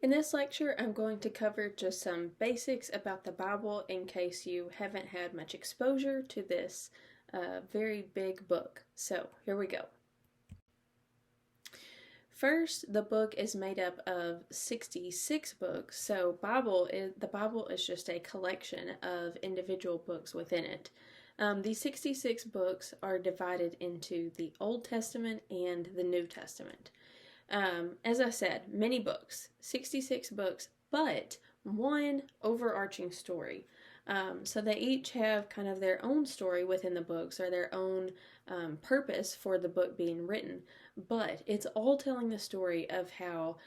In this lecture, I'm going to cover just some basics about the Bible in case you haven't had much exposure to this very big book. So, here we go. First, the book is made up of 66 books, so the Bible is just a collection of individual books within it. These 66 books are divided into the Old Testament and the New Testament. As I said, many books, 66 books, but one overarching story. So they each have kind of their own story within the books or their own purpose for the book being written. But it's all telling the story of how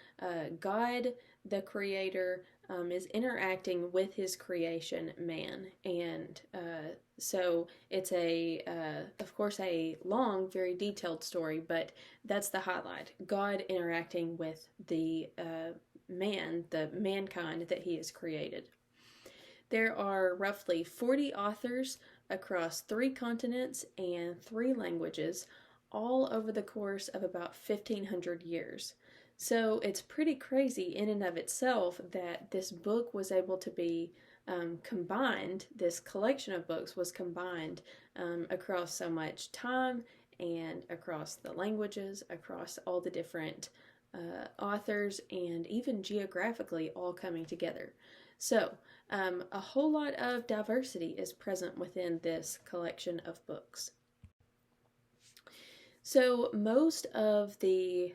God, the Creator, is interacting with His creation, man. And so it's of course, a long, very detailed story, but that's the highlight. God interacting with the mankind that He has created. There are roughly 40 authors across 3 continents and 3 languages, all over the course of about 1,500 years. So it's pretty crazy in and of itself that this book was able to be combined, this collection of books was combined across so much time and across the languages, across all the different authors, and even geographically all coming together. So, a whole lot of diversity is present within this collection of books. So most of the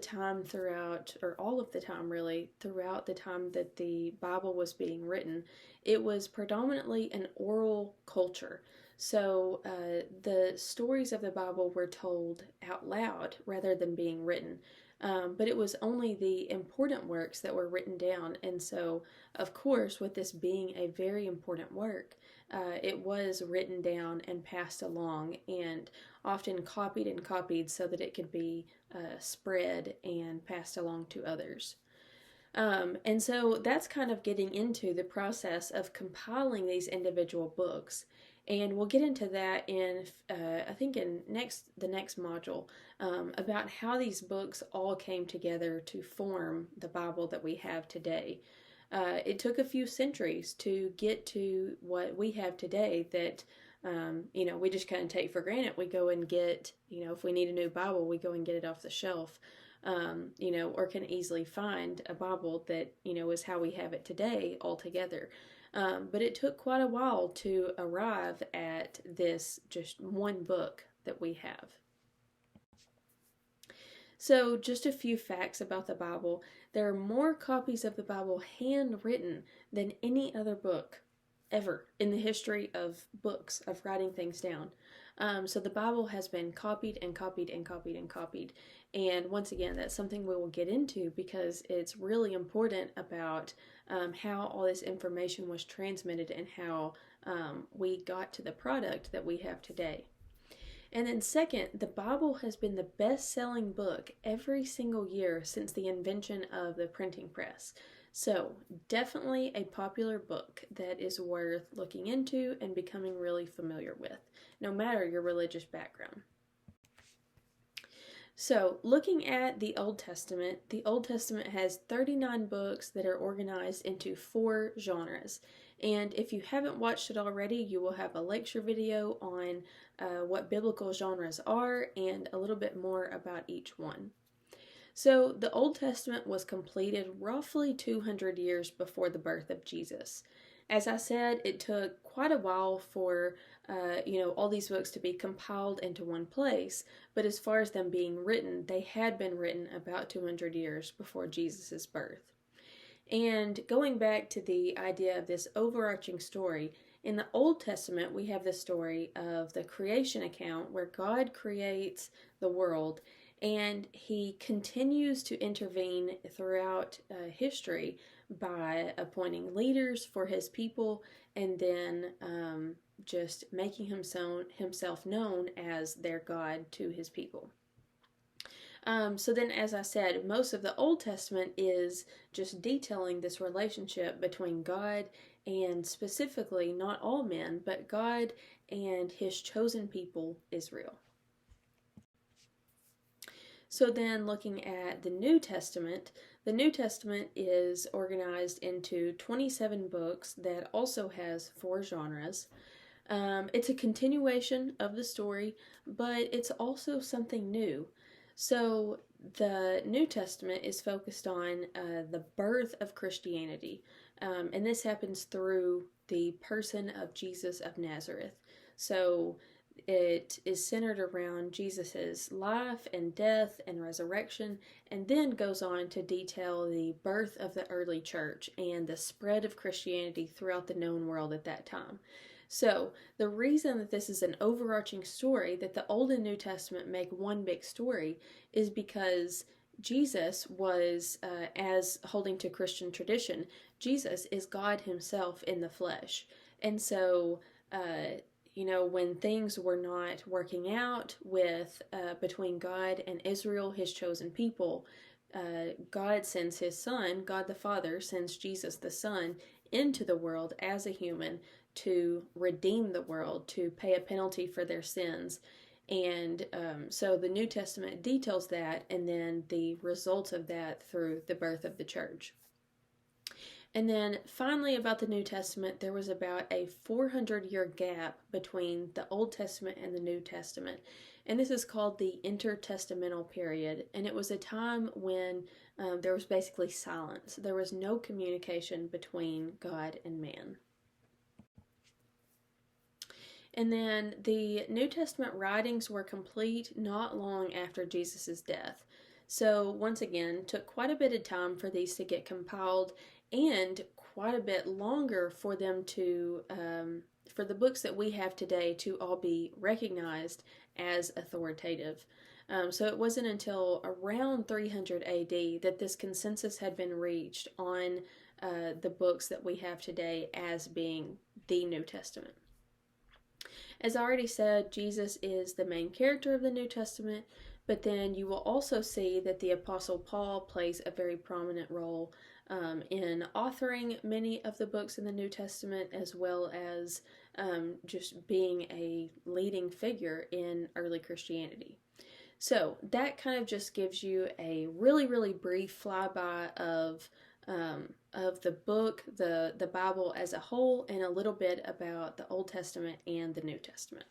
time throughout, or all of the time really, throughout the time that the Bible was being written, it was predominantly an oral culture. So the stories of the Bible were told out loud rather than being written. But it was only the important works that were written down. And so, of course, with this being a very important work, it was written down and passed along and often copied and copied so that it could be spread and passed along to others. And so that's kind of getting into the process of compiling these individual books. And we'll get into that in, I think, in the next module, about how these books all came together to form the Bible that we have today. It took a few centuries to get to what we have today that, we just kind of take for granted. We go and get, if we need a new Bible, we go and get it off the shelf, or can easily find a Bible that, is how we have it today altogether. But it took quite a while to arrive at this just one book that we have. So, just a few facts about the Bible. There are more copies of the Bible handwritten than any other book ever in the history of books, of writing things down. So the Bible has been copied and copied and copied and copied. And once again, that's something we will get into because it's really important about how all this information was transmitted and how we got to the product that we have today. And then second, the Bible has been the best-selling book every single year since the invention of the printing press. So, definitely a popular book that is worth looking into and becoming really familiar with, no matter your religious background. So, looking at the Old Testament has 39 books that are organized into 4 genres. And if you haven't watched it already, you will have a lecture video on what biblical genres are and a little bit more about each one. So the Old Testament was completed roughly 200 years before the birth of Jesus. As I said, it took quite a while for all these books to be compiled into one place, but as far as them being written, they had been written about 200 years before Jesus' birth. And going back to the idea of this overarching story, in the Old Testament we have the story of the creation account where God creates the world and He continues to intervene throughout history by appointing leaders for His people and then just making himself known as their God to His people. So then, as I said, most of the Old Testament is just detailing this relationship between God and specifically, not all men, but God and His chosen people, Israel. So then looking at the New Testament is organized into 27 books that also has four genres. It's a continuation of the story, but it's also something new. So the New Testament is focused on the birth of Christianity, and this happens through the person of Jesus of Nazareth. So it is centered around Jesus's life and death and resurrection, and then goes on to detail the birth of the early church and the spread of Christianity throughout the known world at that time. So, the reason that this is an overarching story, that the Old and New Testament make one big story, is because Jesus was, as holding to Christian tradition, Jesus is God Himself in the flesh. And so, when things were not working out with between God and Israel, His chosen people, God sends His Son, God the Father sends Jesus the Son into the world as a human to redeem the world, to pay a penalty for their sins. And so the New Testament details that, and then the results of that through the birth of the church. And then finally, about the New Testament, there was about a 400-year gap between the Old Testament and the New Testament. And this is called the intertestamental period. And it was a time when there was basically silence. There was no communication between God and man. And then the New Testament writings were complete not long after Jesus' death. So, once again, took quite a bit of time for these to get compiled, and quite a bit longer for them to, for the books that we have today to all be recognized as authoritative. So it wasn't until around 300 AD that this consensus had been reached on the books that we have today as being the New Testament. As I already said, Jesus is the main character of the New Testament, but then you will also see that the Apostle Paul plays a very prominent role in authoring many of the books in the New Testament, as well as just being a leading figure in early Christianity. So that kind of just gives you a really, really brief flyby of the book, the Bible as a whole, and a little bit about the Old Testament and the New Testament.